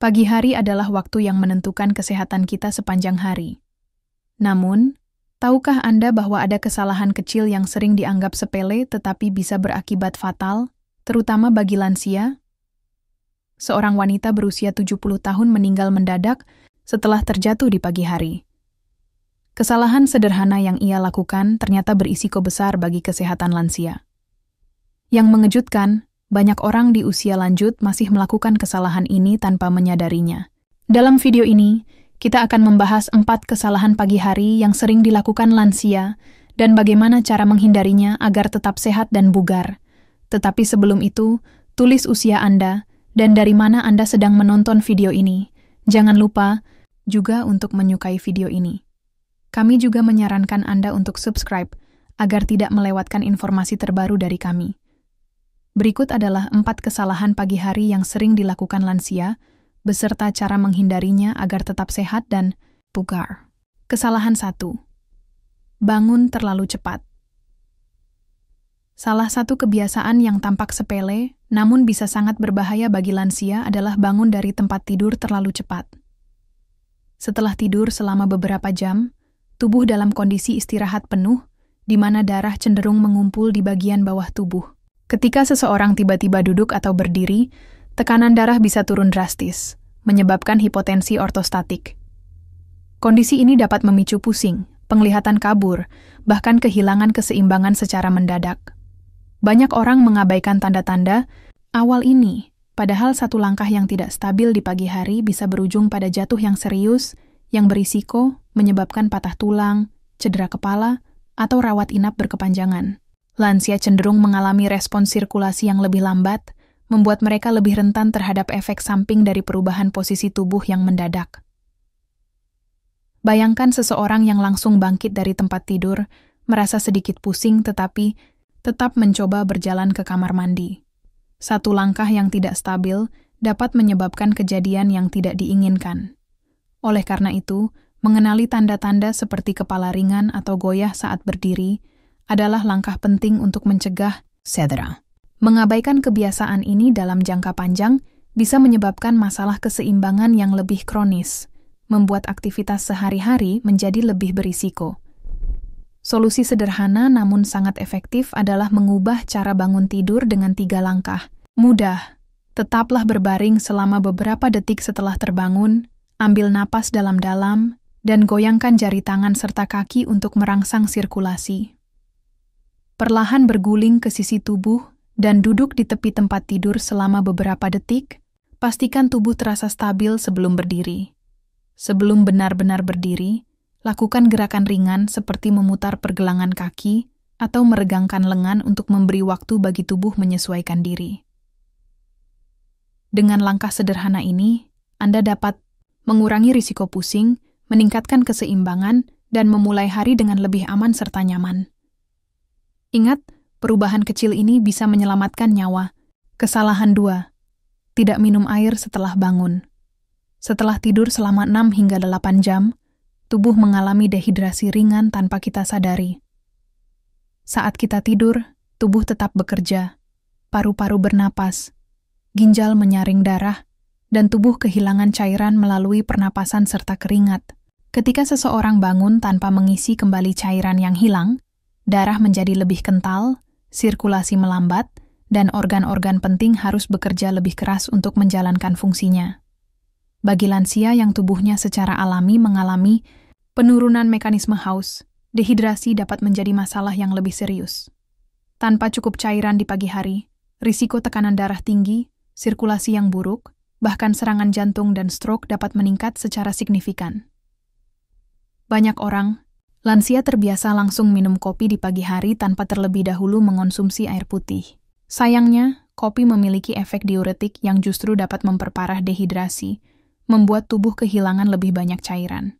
Pagi hari adalah waktu yang menentukan kesehatan kita sepanjang hari. Namun, tahukah Anda bahwa ada kesalahan kecil yang sering dianggap sepele tetapi bisa berakibat fatal, terutama bagi lansia? Seorang wanita berusia 70 tahun meninggal mendadak setelah terjatuh di pagi hari. Kesalahan sederhana yang ia lakukan ternyata berisiko besar bagi kesehatan lansia. Yang mengejutkan, banyak orang di usia lanjut masih melakukan kesalahan ini tanpa menyadarinya. Dalam video ini, kita akan membahas 4 kesalahan pagi hari yang sering dilakukan lansia dan bagaimana cara menghindarinya agar tetap sehat dan bugar. Tetapi sebelum itu, tulis usia Anda dan dari mana Anda sedang menonton video ini. Jangan lupa juga untuk menyukai video ini. Kami juga menyarankan Anda untuk subscribe agar tidak melewatkan informasi terbaru dari kami. Berikut adalah 4 kesalahan pagi hari yang sering dilakukan lansia, beserta cara menghindarinya agar tetap sehat dan bugar. Kesalahan 1. Bangun terlalu cepat. Salah satu kebiasaan yang tampak sepele, namun bisa sangat berbahaya bagi lansia adalah bangun dari tempat tidur terlalu cepat. Setelah tidur selama beberapa jam, tubuh dalam kondisi istirahat penuh, di mana darah cenderung mengumpul di bagian bawah tubuh. Ketika seseorang tiba-tiba duduk atau berdiri, tekanan darah bisa turun drastis, menyebabkan hipotensi ortostatik. Kondisi ini dapat memicu pusing, penglihatan kabur, bahkan kehilangan keseimbangan secara mendadak. Banyak orang mengabaikan tanda-tanda awal ini, padahal satu langkah yang tidak stabil di pagi hari bisa berujung pada jatuh yang serius, yang berisiko menyebabkan patah tulang, cedera kepala, atau rawat inap berkepanjangan. Lansia cenderung mengalami respons sirkulasi yang lebih lambat, membuat mereka lebih rentan terhadap efek samping dari perubahan posisi tubuh yang mendadak. Bayangkan seseorang yang langsung bangkit dari tempat tidur, merasa sedikit pusing tetapi tetap mencoba berjalan ke kamar mandi. Satu langkah yang tidak stabil dapat menyebabkan kejadian yang tidak diinginkan. Oleh karena itu, mengenali tanda-tanda seperti kepala ringan atau goyah saat berdiri adalah langkah penting untuk mencegah cedera. Mengabaikan kebiasaan ini dalam jangka panjang bisa menyebabkan masalah keseimbangan yang lebih kronis, membuat aktivitas sehari-hari menjadi lebih berisiko. Solusi sederhana namun sangat efektif adalah mengubah cara bangun tidur dengan 3 langkah. Mudah, tetaplah berbaring selama beberapa detik setelah terbangun, ambil napas dalam-dalam, dan goyangkan jari tangan serta kaki untuk merangsang sirkulasi. Perlahan berguling ke sisi tubuh dan duduk di tepi tempat tidur selama beberapa detik, pastikan tubuh terasa stabil sebelum berdiri. Sebelum benar-benar berdiri, lakukan gerakan ringan seperti memutar pergelangan kaki atau meregangkan lengan untuk memberi waktu bagi tubuh menyesuaikan diri. Dengan langkah sederhana ini, Anda dapat mengurangi risiko pusing, meningkatkan keseimbangan, dan memulai hari dengan lebih aman serta nyaman. Ingat, perubahan kecil ini bisa menyelamatkan nyawa. Kesalahan 2. Tidak minum air setelah bangun. Setelah tidur selama 6 hingga 8 jam, tubuh mengalami dehidrasi ringan tanpa kita sadari. Saat kita tidur, tubuh tetap bekerja, paru-paru bernapas, ginjal menyaring darah, dan tubuh kehilangan cairan melalui pernapasan serta keringat. Ketika seseorang bangun tanpa mengisi kembali cairan yang hilang, darah menjadi lebih kental, sirkulasi melambat, dan organ-organ penting harus bekerja lebih keras untuk menjalankan fungsinya. Bagi lansia yang tubuhnya secara alami mengalami penurunan mekanisme haus, dehidrasi dapat menjadi masalah yang lebih serius. Tanpa cukup cairan di pagi hari, risiko tekanan darah tinggi, sirkulasi yang buruk, bahkan serangan jantung dan stroke dapat meningkat secara signifikan. Banyak orang lansia terbiasa langsung minum kopi di pagi hari tanpa terlebih dahulu mengonsumsi air putih. Sayangnya, kopi memiliki efek diuretik yang justru dapat memperparah dehidrasi, membuat tubuh kehilangan lebih banyak cairan.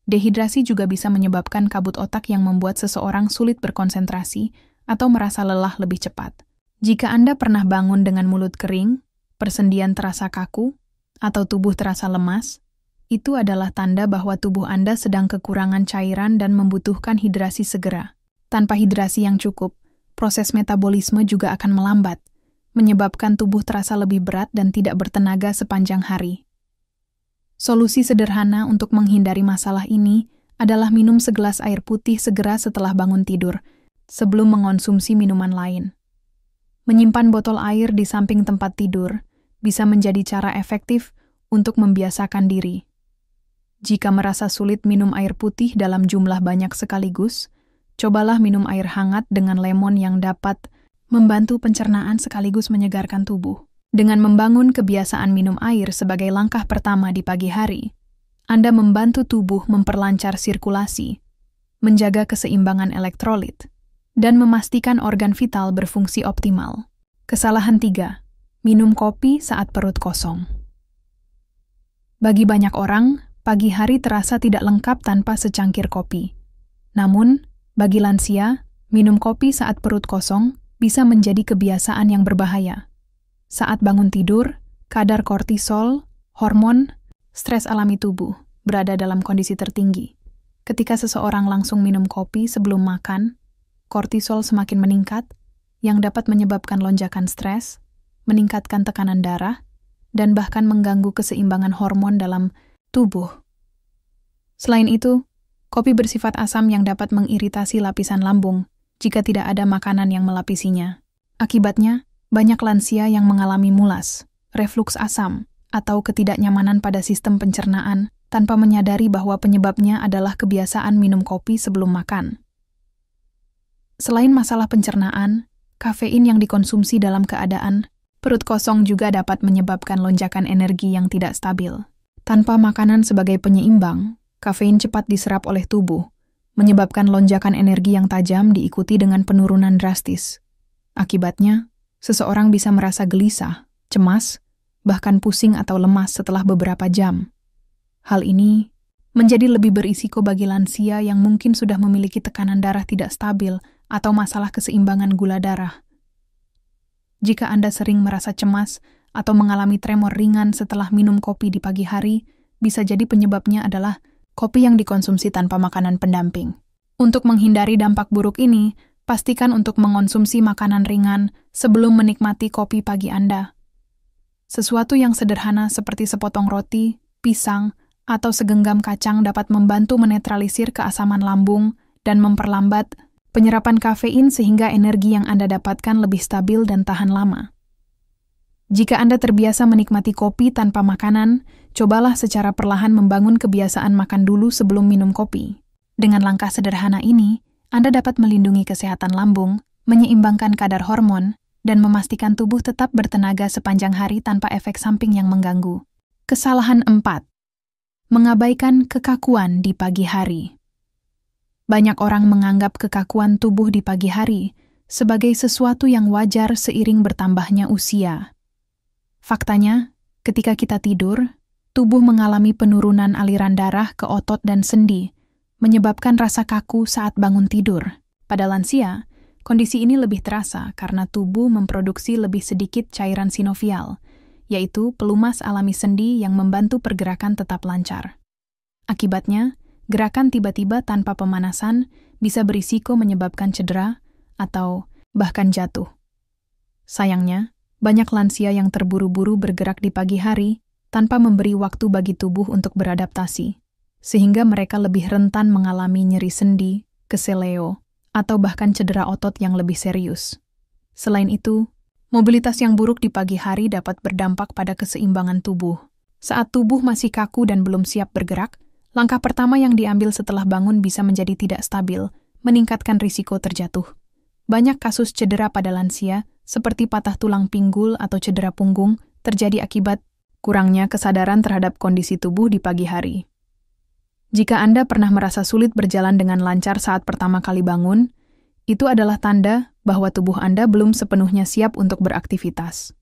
Dehidrasi juga bisa menyebabkan kabut otak yang membuat seseorang sulit berkonsentrasi atau merasa lelah lebih cepat. Jika Anda pernah bangun dengan mulut kering, persendian terasa kaku, atau tubuh terasa lemas, itu adalah tanda bahwa tubuh Anda sedang kekurangan cairan dan membutuhkan hidrasi segera. Tanpa hidrasi yang cukup, proses metabolisme juga akan melambat, menyebabkan tubuh terasa lebih berat dan tidak bertenaga sepanjang hari. Solusi sederhana untuk menghindari masalah ini adalah minum segelas air putih segera setelah bangun tidur, sebelum mengonsumsi minuman lain. Menyimpan botol air di samping tempat tidur bisa menjadi cara efektif untuk membiasakan diri. Jika merasa sulit minum air putih dalam jumlah banyak sekaligus, cobalah minum air hangat dengan lemon yang dapat membantu pencernaan sekaligus menyegarkan tubuh. Dengan membangun kebiasaan minum air sebagai langkah pertama di pagi hari, Anda membantu tubuh memperlancar sirkulasi, menjaga keseimbangan elektrolit, dan memastikan organ vital berfungsi optimal. Kesalahan 3. Minum kopi saat perut kosong. Bagi banyak orang, pagi hari terasa tidak lengkap tanpa secangkir kopi. Namun, bagi lansia, minum kopi saat perut kosong bisa menjadi kebiasaan yang berbahaya. Saat bangun tidur, kadar kortisol, hormon, stres alami tubuh berada dalam kondisi tertinggi. Ketika seseorang langsung minum kopi sebelum makan, kortisol semakin meningkat, yang dapat menyebabkan lonjakan stres, meningkatkan tekanan darah, dan bahkan mengganggu keseimbangan hormon dalam tubuh. Selain itu, kopi bersifat asam yang dapat mengiritasi lapisan lambung jika tidak ada makanan yang melapisinya. Akibatnya, banyak lansia yang mengalami mulas, refluks asam, atau ketidaknyamanan pada sistem pencernaan tanpa menyadari bahwa penyebabnya adalah kebiasaan minum kopi sebelum makan. Selain masalah pencernaan, kafein yang dikonsumsi dalam keadaan perut kosong juga dapat menyebabkan lonjakan energi yang tidak stabil. Tanpa makanan sebagai penyeimbang, kafein cepat diserap oleh tubuh, menyebabkan lonjakan energi yang tajam diikuti dengan penurunan drastis. Akibatnya, seseorang bisa merasa gelisah, cemas, bahkan pusing atau lemas setelah beberapa jam. Hal ini menjadi lebih berisiko bagi lansia yang mungkin sudah memiliki tekanan darah tidak stabil atau masalah keseimbangan gula darah. Jika Anda sering merasa cemas atau mengalami tremor ringan setelah minum kopi di pagi hari, bisa jadi penyebabnya adalah kopi yang dikonsumsi tanpa makanan pendamping. Untuk menghindari dampak buruk ini, pastikan untuk mengonsumsi makanan ringan sebelum menikmati kopi pagi Anda. Sesuatu yang sederhana seperti sepotong roti, pisang, atau segenggam kacang dapat membantu menetralisir keasaman lambung dan memperlambat penyerapan kafein sehingga energi yang Anda dapatkan lebih stabil dan tahan lama. Jika Anda terbiasa menikmati kopi tanpa makanan, cobalah secara perlahan membangun kebiasaan makan dulu sebelum minum kopi. Dengan langkah sederhana ini, Anda dapat melindungi kesehatan lambung, menyeimbangkan kadar hormon, dan memastikan tubuh tetap bertenaga sepanjang hari tanpa efek samping yang mengganggu. Kesalahan 4. Mengabaikan kekakuan di pagi hari. Banyak orang menganggap kekakuan tubuh di pagi hari sebagai sesuatu yang wajar seiring bertambahnya usia. Faktanya, ketika kita tidur, tubuh mengalami penurunan aliran darah ke otot dan sendi, menyebabkan rasa kaku saat bangun tidur. Pada lansia, kondisi ini lebih terasa karena tubuh memproduksi lebih sedikit cairan sinovial, yaitu pelumas alami sendi yang membantu pergerakan tetap lancar. Akibatnya, gerakan tiba-tiba tanpa pemanasan bisa berisiko menyebabkan cedera atau bahkan jatuh. Sayangnya, banyak lansia yang terburu-buru bergerak di pagi hari tanpa memberi waktu bagi tubuh untuk beradaptasi, sehingga mereka lebih rentan mengalami nyeri sendi, keseleo, atau bahkan cedera otot yang lebih serius. Selain itu, mobilitas yang buruk di pagi hari dapat berdampak pada keseimbangan tubuh. Saat tubuh masih kaku dan belum siap bergerak, langkah pertama yang diambil setelah bangun bisa menjadi tidak stabil, meningkatkan risiko terjatuh. Banyak kasus cedera pada lansia, seperti patah tulang pinggul atau cedera punggung, terjadi akibat kurangnya kesadaran terhadap kondisi tubuh di pagi hari. Jika Anda pernah merasa sulit berjalan dengan lancar saat pertama kali bangun, itu adalah tanda bahwa tubuh Anda belum sepenuhnya siap untuk beraktivitas.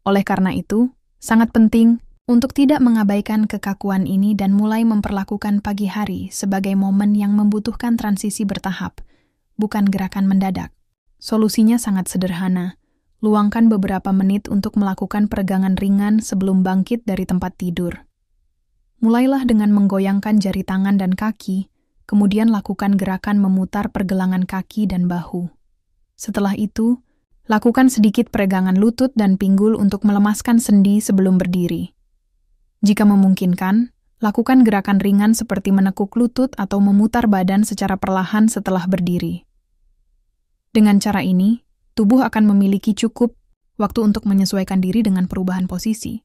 Oleh karena itu, sangat penting untuk tidak mengabaikan kekakuan ini dan mulai memperlakukan pagi hari sebagai momen yang membutuhkan transisi bertahap, bukan gerakan mendadak. Solusinya sangat sederhana. Luangkan beberapa menit untuk melakukan peregangan ringan sebelum bangkit dari tempat tidur. Mulailah dengan menggoyangkan jari tangan dan kaki, kemudian lakukan gerakan memutar pergelangan kaki dan bahu. Setelah itu, Lakukan sedikit peregangan lutut dan pinggul untuk melemaskan sendi sebelum berdiri. Jika memungkinkan, lakukan gerakan ringan seperti menekuk lutut atau memutar badan secara perlahan setelah berdiri. Dengan cara ini, tubuh akan memiliki cukup waktu untuk menyesuaikan diri dengan perubahan posisi,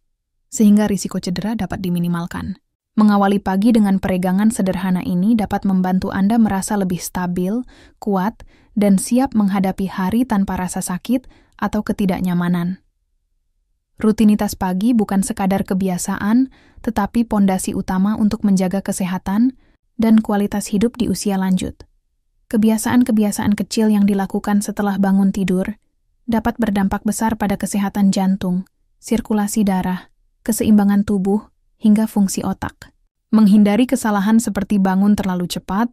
sehingga risiko cedera dapat diminimalkan. Mengawali pagi dengan peregangan sederhana ini dapat membantu Anda merasa lebih stabil, kuat, dan siap menghadapi hari tanpa rasa sakit atau ketidaknyamanan. Rutinitas pagi bukan sekadar kebiasaan, tetapi pondasi utama untuk menjaga kesehatan dan kualitas hidup di usia lanjut. Kebiasaan-kebiasaan kecil yang dilakukan setelah bangun tidur dapat berdampak besar pada kesehatan jantung, sirkulasi darah, keseimbangan tubuh, hingga fungsi otak. Menghindari kesalahan seperti bangun terlalu cepat,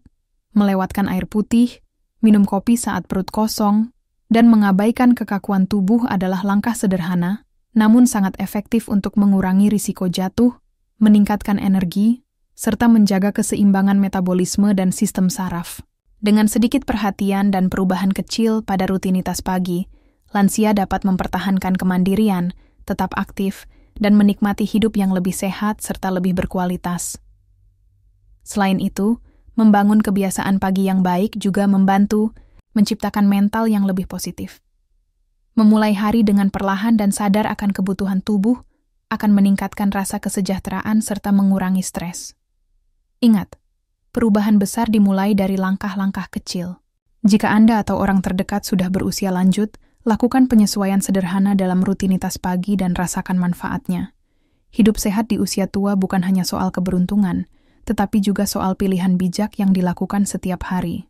melewatkan air putih, minum kopi saat perut kosong, dan mengabaikan kekakuan tubuh adalah langkah sederhana, namun sangat efektif untuk mengurangi risiko jatuh, meningkatkan energi, serta menjaga keseimbangan metabolisme dan sistem saraf. Dengan sedikit perhatian dan perubahan kecil pada rutinitas pagi, lansia dapat mempertahankan kemandirian, tetap aktif, dan menikmati hidup yang lebih sehat serta lebih berkualitas. Selain itu, membangun kebiasaan pagi yang baik juga membantu menciptakan mental yang lebih positif. Memulai hari dengan perlahan dan sadar akan kebutuhan tubuh akan meningkatkan rasa kesejahteraan serta mengurangi stres. Ingat, perubahan besar dimulai dari langkah-langkah kecil. Jika Anda atau orang terdekat sudah berusia lanjut, lakukan penyesuaian sederhana dalam rutinitas pagi dan rasakan manfaatnya. Hidup sehat di usia tua bukan hanya soal keberuntungan, tetapi juga soal pilihan bijak yang dilakukan setiap hari.